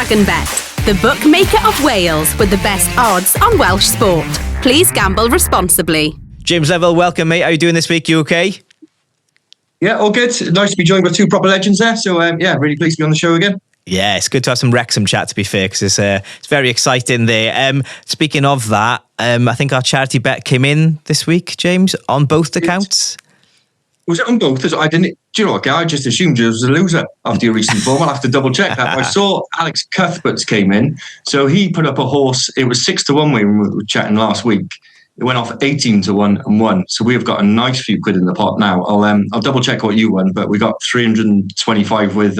DragonBet, the bookmaker of Wales with the best odds on Welsh sport. Please gamble responsibly. James Neville, welcome, mate. How are you doing this week? You okay? Yeah, all good. Nice to be joined by two proper legends there. So, really pleased to be on the show again. Yeah, it's good to have some Wrexham chat, to be fair, because it's very exciting there. Speaking of that, I think our charity bet came in this week, James, on both accounts. Was it on both? I didn't. Do you know what, guy? I just assumed you was a loser after your recent form. I'll have to double check that. I saw Alex Cuthbert's came in, so he put up a horse. It was 6-1 when we were chatting last week. It went off 18-1 and won. So we've got a nice few quid in the pot now. I'll double check what you won, but we got 325 with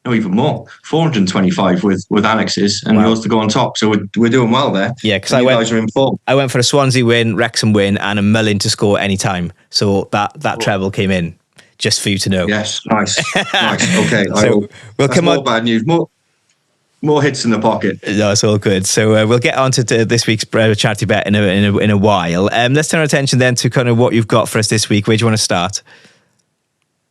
no, even more, 425 with Alex's, and yours to go on top. So we're doing well there. Yeah, because guys are in form. I went for a Swansea win, Wrexham win, and a Mullin to score any time. So that treble came in, just for you to know. Yes, nice. Okay, so we'll come on. Bad news. More hits in the pocket. No, it's all good. So we'll get on to this week's charity bet in a while. Let's turn our attention then to kind of what you've got for us this week. Where do you want to start?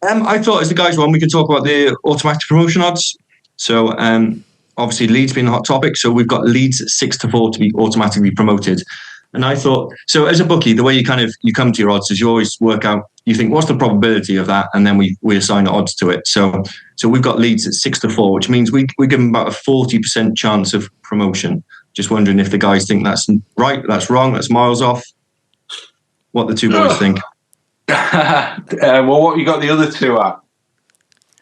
I thought as the guys won, we could talk about the automatic promotion odds. So obviously Leeds being a hot topic. So we've got Leeds at 6-4 to be automatically promoted. And I thought, so as a bookie, the way you come to your odds is you always work out, you think, what's the probability of that? And then we assign odds to it. So we've got Leeds at 6-4, which means we give them about a 40% chance of promotion. Just wondering if the guys think that's right, that's wrong, that's miles off. What the two boys think. Well, what you got the other two at?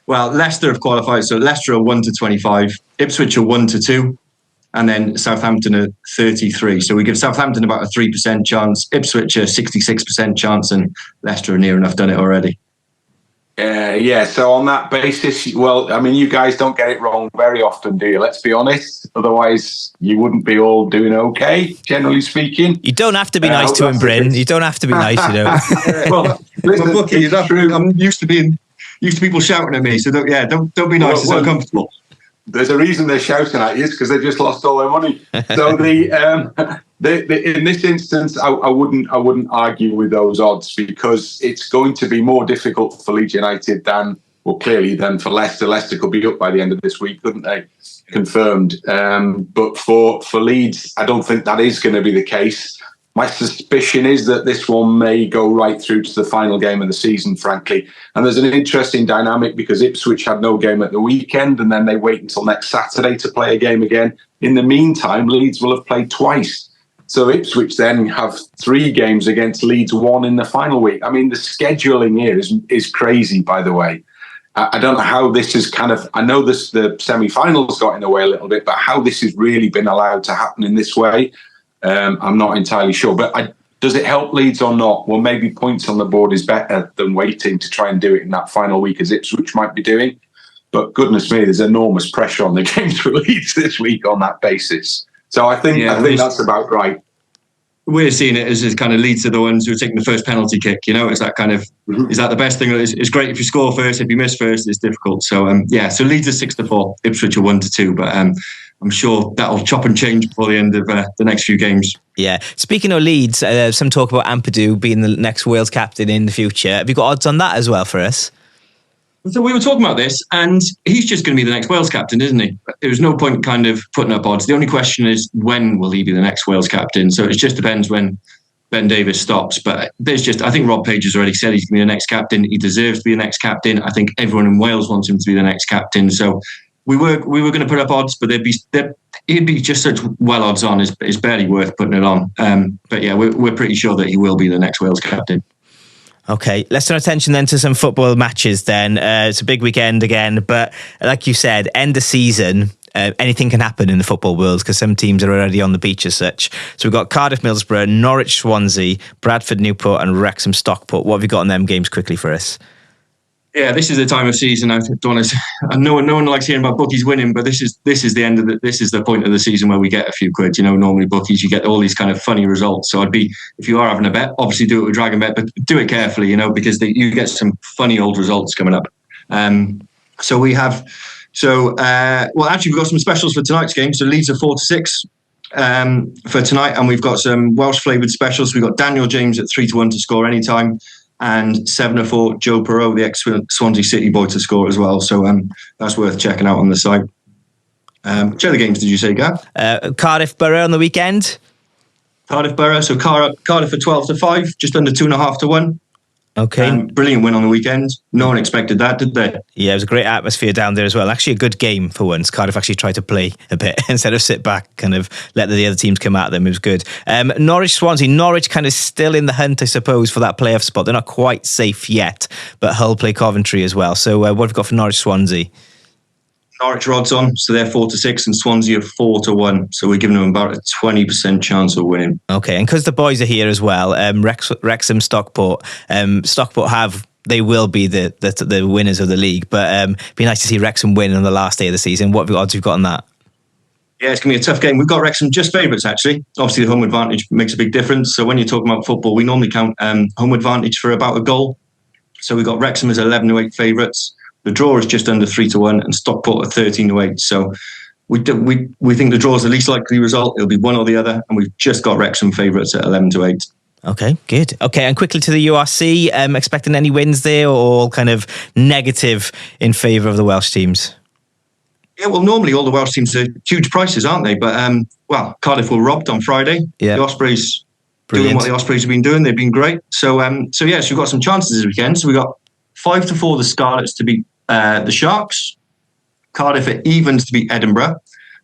Well, Leicester have qualified. So Leicester are 1-25, Ipswich are 1-2. And then Southampton are 33. So we give Southampton about a 3% chance, Ipswich a 66% chance, and Leicester are near enough done it already. Yeah, so on that basis, well, I mean, you guys don't get it wrong very often, do you? Let's be honest. Otherwise, you wouldn't be all doing okay, generally speaking. You don't have to be nice to him, Bryn. You don't have to be nice, you know. Well, listen, I'm used to people shouting at me, so don't be nice. It's uncomfortable. There's a reason they're shouting at you, because they've just lost all their money. So in this instance, I wouldn't argue with those odds, because it's going to be more difficult for Leeds United than for Leicester. Leicester could be up by the end of this week, couldn't they? Confirmed. But for Leeds, I don't think that is going to be the case. My suspicion is that this one may go right through to the final game of the season, frankly. And there's an interesting dynamic, because Ipswich had no game at the weekend, and then they wait until next Saturday to play a game again. In the meantime, Leeds will have played twice. So Ipswich then have 3 games against Leeds, 1 in the final week. I mean, the scheduling here is crazy, by the way. I don't know how this is I know the semi-finals got in the way a little bit, but how this has really been allowed to happen in this way, I'm not entirely sure. But does it help Leeds or not? Well, maybe points on the board is better than waiting to try and do it in that final week, as Ipswich might be doing. But goodness me, there's enormous pressure on the games for Leeds this week on that basis. So I think that's about right. We're seeing it as kind of Leeds are the ones who are taking the first penalty kick. You know, it's that kind of, is that the best thing? It's great if you score first. If you miss first, it's difficult. So, so Leeds are 6-4, Ipswich are 1-2. But I'm sure that'll chop and change before the end of the next few games. Yeah. Speaking of Leeds, some talk about Ampadu being the next Wales captain in the future. Have you got odds on that as well for us? So we were talking about this, and he's just going to be the next Wales captain, isn't he? There's no point kind of putting up odds. The only question is, when will he be the next Wales captain? So it just depends when Ben Davies stops. But I think Rob Page has already said he's going to be the next captain. He deserves to be the next captain. I think everyone in Wales wants him to be the next captain. So we were going to put up odds, but he'd be just such well odds on. It's barely worth putting it on. But yeah, we're pretty sure that he will be the next Wales captain. Okay, let's turn our attention then to some football matches then. It's a big weekend again, but like you said, end of season, anything can happen in the football world, because some teams are already on the beach as such. So we've got Cardiff Middlesbrough, Norwich Swansea, Bradford Newport and Wrexham Stockport. What have you got in them games quickly for us? Yeah, this is the time of season. I know no one likes hearing about bookies winning, but this is the end of this is the point of the season where we get a few quid. You know, normally bookies, you get all these kind of funny results. So if you are having a bet, obviously do it with DragonBet, but do it carefully, you know, because you get some funny old results coming up. Actually we've got some specials for tonight's game. So Leeds are 4-6 for tonight, and we've got some Welsh flavoured specials. We've got Daniel James at 3-1 to score anytime, and 7-4 Joe Perot, the ex-Swansea City boy, to score as well. So that's worth checking out on the site. Which other games did you say, Gav? Cardiff Borough on the weekend. Cardiff Borough. So Cardiff for 12-5, just under 2.5 to 1. Okay. Brilliant win on the weekend. No one expected that, did they? Yeah, it was a great atmosphere down there as well. Actually, a good game for once. Cardiff actually tried to play a bit instead of sit back, kind of let the other teams come at them. It was good. Norwich Swansea. Norwich kind of still in the hunt, I suppose, for that playoff spot. They're not quite safe yet, but Hull play Coventry as well. So what have we got for Norwich Swansea? Norwich are odds on, so they're 4-6, and Swansea are 4-1. So we're giving them about a 20% chance of winning. Okay, and because the boys are here as well, Wrexham, Stockport. They will be the winners of the league, but it'd be nice to see Wrexham win on the last day of the season. What odds have you got on that? Yeah, it's going to be a tough game. We've got Wrexham just favourites, actually. Obviously, the home advantage makes a big difference. So when you're talking about football, we normally count home advantage for about a goal. So we've got Wrexham as 11-8 favourites. The draw is just under 3-1, and Stockport are 13-8. So we think the draw is the least likely result. It'll be one or the other, and we've just got Wrexham favourites at 11-8. Okay, good. Okay, and quickly to the URC, expecting any wins there, or all kind of negative in favour of the Welsh teams? Yeah, well, normally all the Welsh teams are huge prices, aren't they? But, Cardiff were robbed on Friday. Yeah. The Ospreys Brilliant. doing what the Ospreys have been doing. They've been great. So we've got some chances this weekend. So we got 5-4 the Scarlets to beat the Sharks. Cardiff are evens to beat Edinburgh.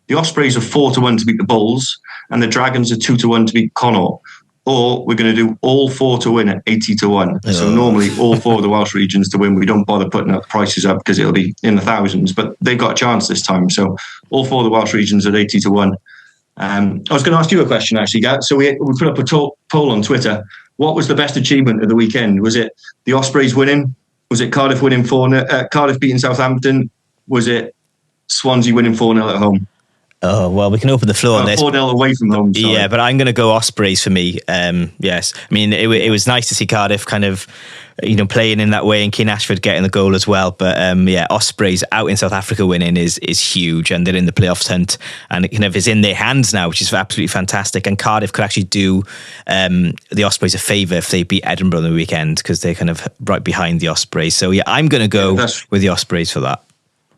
The Ospreys are 4-1 to beat the Bulls. And the Dragons are 2-1 to beat Connaught. Or we're going to do all 4 to win at 80-1. Oh. So normally all 4 of the Welsh regions to win. We don't bother putting up the prices up because it'll be in the thousands. But they've got a chance this time. So all 4 of the Welsh regions at 80-1. I was going to ask you a question, actually, Gav. So we put up a poll on Twitter. What was the best achievement of the weekend? Was it the Ospreys winning? Was it Cardiff winning 4-0? Cardiff beating Southampton? Was it Swansea winning 4-0 at home? Oh, well, we can open the floor on this. 4-0 away from home. Sorry. Yeah, but I'm going to go Ospreys for me. Yes. I mean, it was nice to see Cardiff kind of, playing in that way and Keane Ashford getting the goal as well. But Ospreys out in South Africa winning is huge, and they're in the playoffs hunt, and it kind of is in their hands now, which is absolutely fantastic. And Cardiff could actually do the Ospreys a favour if they beat Edinburgh on the weekend, because they're kind of right behind the Ospreys. So yeah, I'm going to go with the Ospreys for that.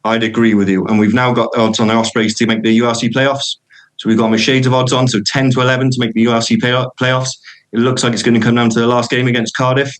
I'd agree with you. And we've now got odds on the Ospreys to make the URC playoffs. So we've got them a shades of odds on, so 10-11 to make the URC playoffs. It looks like it's going to come down to the last game against Cardiff.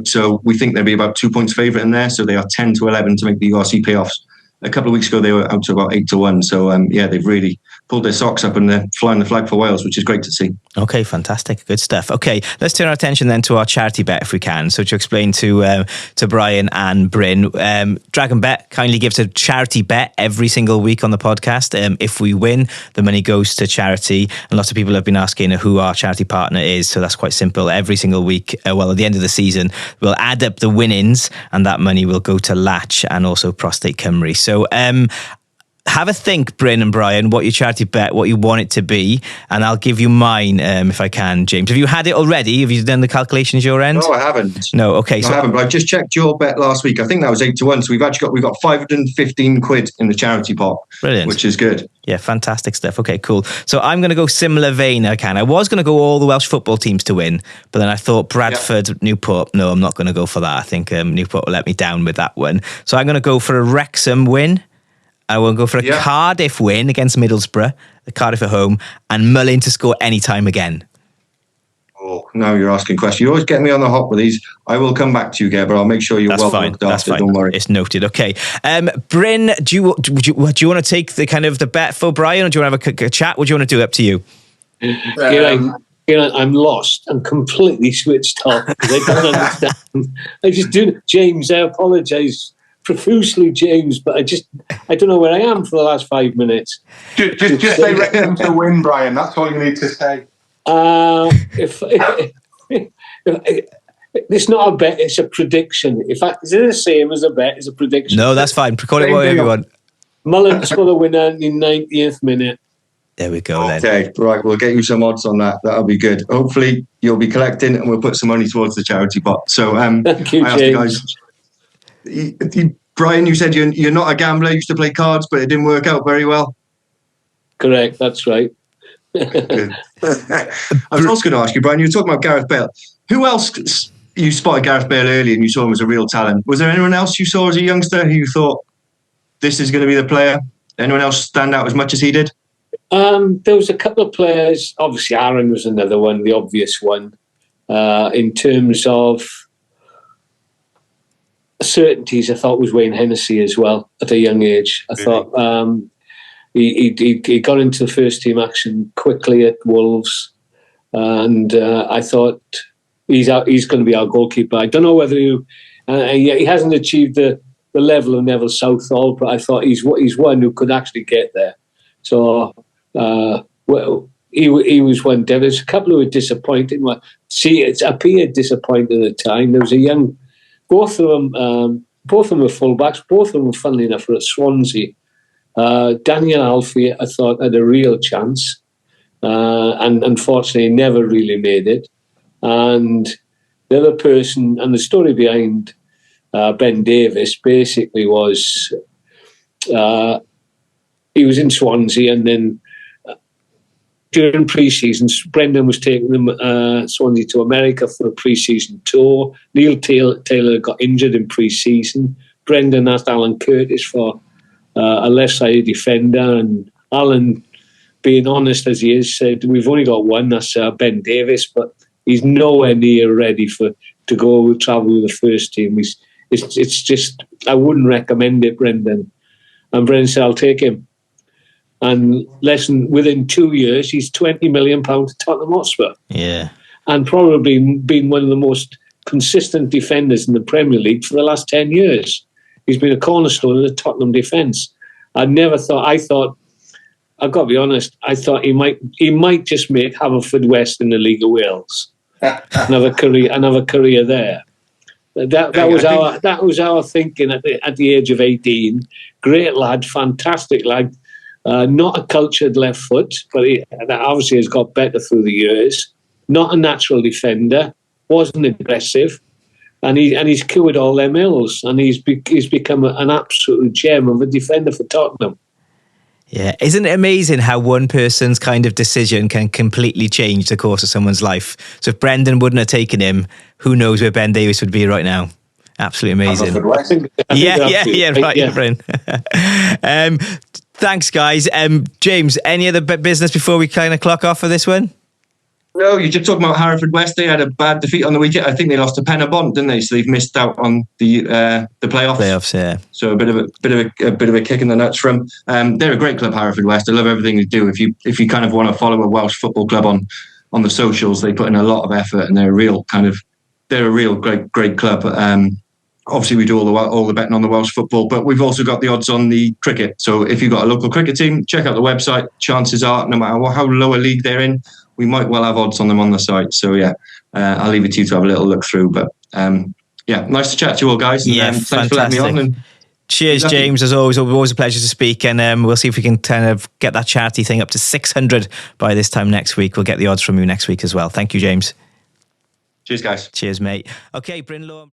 So we think they'll be about 2 points favourite in there. So they are 10-11 to make the URC playoffs. A couple of weeks ago, they were out to about 8-1. So they've really pulled their socks up and they're flying the flag for Wales, which is great to see. Okay, fantastic. Good stuff. Okay, let's turn our attention then to our charity bet if we can. So to explain to Brian and Bryn, DragonBet kindly gives a charity bet every single week on the podcast. If we win, the money goes to charity. And lots of people have been asking who our charity partner is. So that's quite simple. Every single week, at the end of the season, we'll add up the winnings and that money will go to Latch and also Prostate Cymru. So have a think, Bryn and Brian, what your charity bet, what you want it to be, and I'll give you mine if I can. James, have you had it already? Have you done the calculations your end? No, I haven't. No, okay. I haven't, but I just checked your bet last week. I think that was 8-1. So we've got 515 quid in the charity pot. Brilliant. Which is good. Yeah, fantastic stuff. Okay, cool. So I'm going to go similar vein. I was going to go all the Welsh football teams to win, but then I thought Bradford, Newport. No, I'm not going to go for that. I think Newport will let me down with that one. So I'm going to go for a Wrexham win. I will go for a Cardiff win against Middlesbrough, the Cardiff at home, and Mullin to score any time again. Oh, now you're asking questions. You always get me on the hop with these. I will come back to you, Gav, but I'll make sure you're well looked after. Don't worry. It's noted. Okay. Bryn, do you want to take the kind of the bet for Brian, or do you want to have a chat? What do you want to do? Up to you. I'm lost. I'm completely switched off because I don't understand. I just do. James, I apologise profusely, James, but I don't know where I am for the last 5 minutes. Just say Wrexham to win, Brian. That's all you need to say. If it's not a bet, it's a prediction. In fact, is it the same as a bet? It's a prediction. No, that's fine. Call it whatever you want. Mullin to score the winner in the 90th minute. There we go. Okay, right. We'll get you some odds on that. That'll be good. Hopefully, you'll be collecting, and we'll put some money towards the charity pot. So, thank you, James. Brian, you said you're not a gambler. You used to play cards, but it didn't work out very well. Correct, that's right. I was also going to ask you, Brian, you were talking about Gareth Bale. Who else, you spotted Gareth Bale early and you saw him as a real talent. Was there anyone else you saw as a youngster who you thought, this is going to be the player? Anyone else stand out as much as he did? There was a couple of players. Obviously, Aaron was another one, the obvious one. In terms of certainties, I thought was Wayne Hennessy as well at a young age. I thought he got into the first team action quickly at Wolves, and I thought he's going to be our goalkeeper. I don't know whether he hasn't achieved the level of Neville Southall, but I thought he's one who could actually get there. So, he was one. There's a couple who were disappointing. Well, it appeared disappointing at the time. There was a young, both of them were fullbacks. Both of them were, funnily enough, were at Swansea. Daniel Alfie, I thought, had a real chance, and unfortunately never really made it. And the other person, and the story behind Ben Davies basically was he was in Swansea, and then during pre-season, Brendan was taking them Swansea to America for a pre-season tour. Neil Taylor got injured in pre-season. Brendan asked Alan Curtis for a left-sided defender, and Alan, being honest as he is, said, "We've only got one, that's Ben Davies, but he's nowhere near ready to travel with the first team. It's just, I wouldn't recommend it, Brendan." And Brendan said, "I'll take him." And within 2 years, he's £20 million to Tottenham Hotspur. Yeah. And probably been one of the most consistent defenders in the Premier League for the last 10 years. He's been a cornerstone of the Tottenham defence. I've got to be honest, I thought he might just make Haverfordwest in the League of Wales. Another career there. That was our thinking at the age of 18. Great lad, fantastic lad. Not a cultured left foot, but that obviously has got better through the years. Not a natural defender, wasn't aggressive, and he's cured all them ills, and he's become an absolute gem of a defender for Tottenham. Yeah, isn't it amazing how one person's kind of decision can completely change the course of someone's life? So if Brendan wouldn't have taken him, who knows where Ben Davies would be right now? Absolutely amazing. Right, Brendan. Thanks, guys. James, any other business before we kind of clock off for this one? No, you're just talking about Haverfordwest. They had a bad defeat on the weekend. I think they lost to Penabont, didn't they? So they've missed out on the playoffs. Playoffs, yeah. So a bit of a kick in the nuts from. They're a great club, Haverfordwest. I love everything they do. If you kind of want to follow a Welsh football club on the socials, they put in a lot of effort, and they're a real great club. Obviously, we do all the betting on the Welsh football, but we've also got the odds on the cricket. So if you've got a local cricket team, check out the website. Chances are, no matter how low a league they're in, we might well have odds on them on the site. So yeah, I'll leave it to you to have a little look through. But nice to chat to you all, guys. And, thanks for letting me on. And cheers, James. As always a pleasure to speak. And we'll see if we can kind of get that charity thing up to 600 by this time next week. We'll get the odds from you next week as well. Thank you, James. Cheers, guys. Cheers, mate. Okay, Brynlaw.